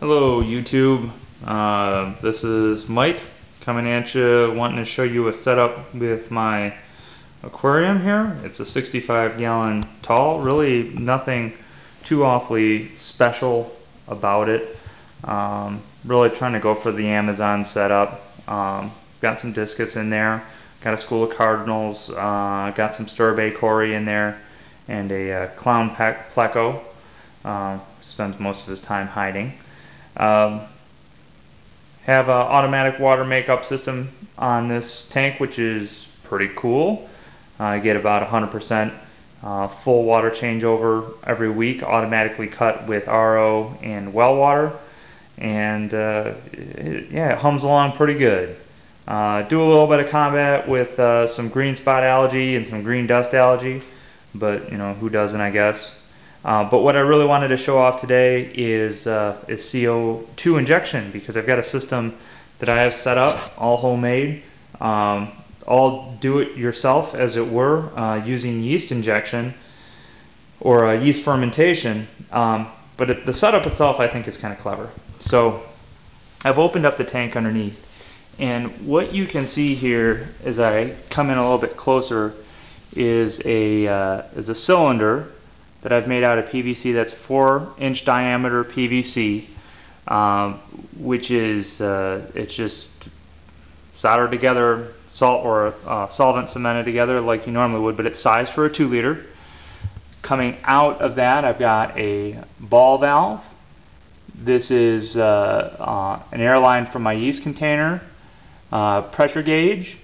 Hello YouTube, this is Mike coming at you, wanting to show you a setup with my aquarium here. It's a 65-gallon tall, really nothing too awfully special about it. Really trying to go for the Amazon setup. Got some discus in there, got a school of cardinals, got some Storbay Cory in there, and a clown pleco. Spends most of his time hiding. Have an automatic water makeup system on this tank, which is pretty cool. I get about 100% full water changeover every week, automatically cut with RO and well water, and yeah, it hums along pretty good. Do a little bit of combat with some green spot algae and some green dust algae, but you know, who doesn't, I guess. But what I really wanted to show off today is CO2 injection, because I've got a system that I have set up, all homemade, all do-it-yourself, as it were, using yeast injection or yeast fermentation. But the setup itself, I think, is kind of clever. So I've opened up the tank underneath, and what you can see here as I come in a little bit closer is a cylinder that I've made out of PVC. That's 4-inch diameter PVC, which is it's just soldered together, salt or solvent cemented together like you normally would, but it's sized for a 2-liter. Coming out of that, I've got a ball valve. This is an air line from my yeast container, pressure gauge.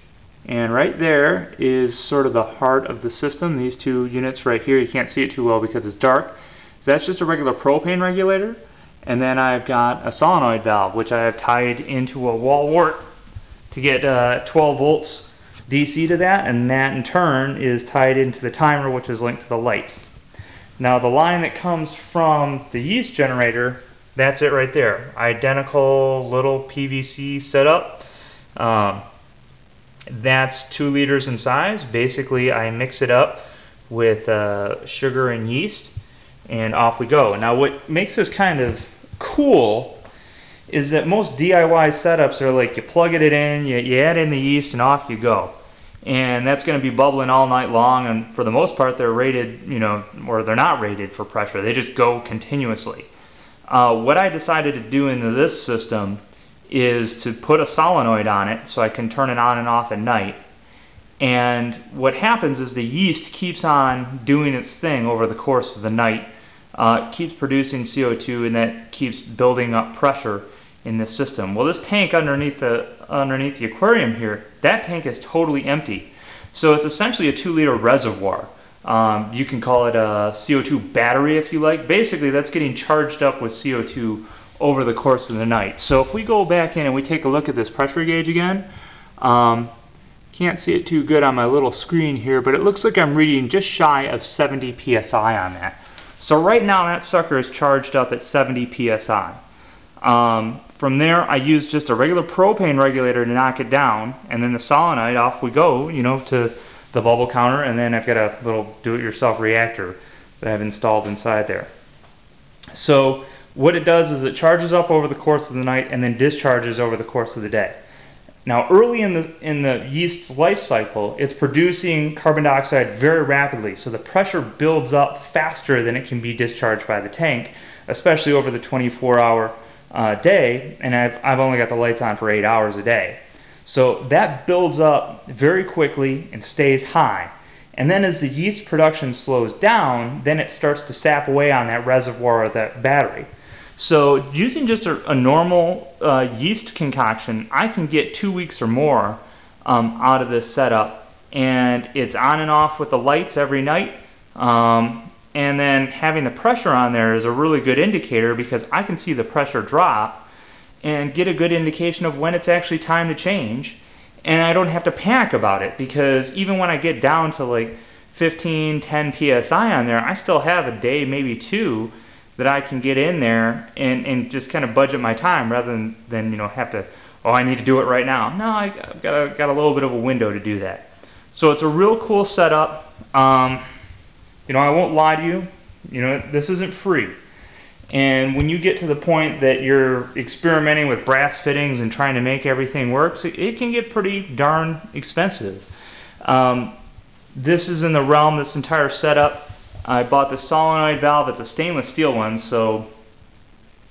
And right there is sort of the heart of the system. These two units right here, you can't see it too well because it's dark. So that's just a regular propane regulator. And then I've got a solenoid valve, which I have tied into a wall wart to get 12 volts DC to that. And that in turn is tied into the timer, which is linked to the lights. Now the line that comes from the yeast generator, that's it right there. Identical little PVC setup. That's 2 liters in size. Basically, I mix it up with sugar and yeast, and off we go. Now, what makes this kind of cool is that most DIY setups are like you plug it in, you add in the yeast, and off you go. And that's going to be bubbling all night long, and for the most part, they're rated, you know, or they're not rated for pressure. They just go continuously. What I decided to do into this system is to put a solenoid on it so I can turn it on and off at night. And what happens is the yeast keeps on doing its thing over the course of the night. It keeps producing CO2, and that keeps building up pressure in the system. Well, this tank underneath the aquarium here, that tank is totally empty. So it's essentially a 2-liter reservoir. You can call it a CO2 battery if you like. Basically, that's getting charged up with CO2 over the course of the night. So if we go back in and we take a look at this pressure gauge again, can't see it too good on my little screen here, but it looks like I'm reading just shy of 70 psi on that. So right now that sucker is charged up at 70 psi. From there, I use just a regular propane regulator to knock it down, and then the solenoid, off we go, you know, to the bubble counter, and then I've got a little do-it-yourself reactor that I've installed inside there. So what it does is it charges up over the course of the night and then discharges over the course of the day. Now, early in the yeast's life cycle, it's producing carbon dioxide very rapidly, so the pressure builds up faster than it can be discharged by the tank, especially over the 24-hour day, and I've only got the lights on for 8 hours a day. So that builds up very quickly and stays high. And then as the yeast production slows down, then it starts to sap away on that reservoir or that battery. So using just a normal yeast concoction, I can get 2 weeks or more out of this setup, and it's on and off with the lights every night. And then having the pressure on there is a really good indicator, because I can see the pressure drop and get a good indication of when it's actually time to change. And I don't have to panic about it, because even when I get down to like 15, 10 psi on there, I still have a day, maybe 2, that I can get in there and just kind of budget my time, rather than you know, have to, oh, I need to do it right now. No, I've got a little bit of a window to do that. So it's a real cool setup. You know, I won't lie to you, you know, this isn't free. And when you get to the point that you're experimenting with brass fittings and trying to make everything work, it can get pretty darn expensive. This is in the realm, this entire setup. I bought the solenoid valve. It's a stainless steel one, so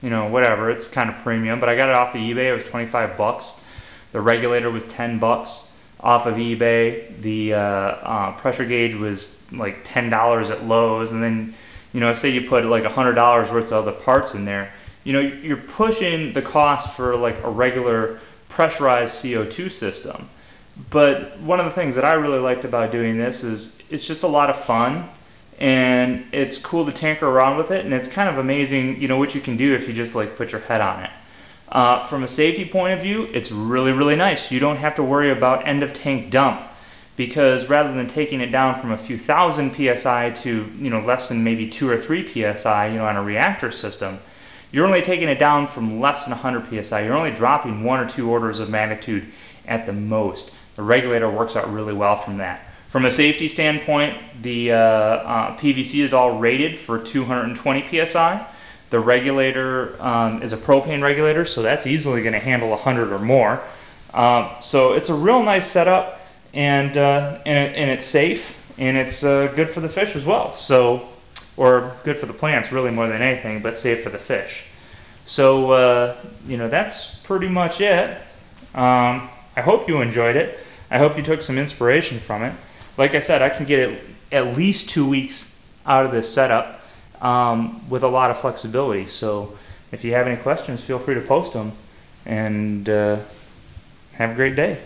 you know, whatever, it's kind of premium, but I got it off of eBay. It was 25 bucks. The regulator was 10 bucks off of eBay. The pressure gauge was like $10 at Lowe's, and then, you know, say you put like $100 worth of other parts in there, you know, you're pushing the cost for like a regular pressurized CO2 system. But one of the things that I really liked about doing this is it's just a lot of fun, and it's cool to tinker around with it, and it's kind of amazing, you know, what you can do if you just like put your head on it. From a safety point of view, it's really, really nice. You don't have to worry about end of tank dump, because rather than taking it down from a few thousand psi to, you know, less than maybe 2 or 3 psi, you know, on a reactor system, you're only taking it down from less than 100 psi. You're only dropping 1 or 2 orders of magnitude at the most. The regulator works out really well from that. From a safety standpoint, the PVC is all rated for 220 psi. The regulator is a propane regulator, so that's easily going to handle 100 or more. So it's a real nice setup, and it's safe, and it's good for the fish as well. So, or good for the plants really more than anything, but safe for the fish. So you know, that's pretty much it. I hope you enjoyed it. I hope you took some inspiration from it. Like I said, I can get it at least 2 weeks out of this setup with a lot of flexibility. So if you have any questions, feel free to post them, and have a great day.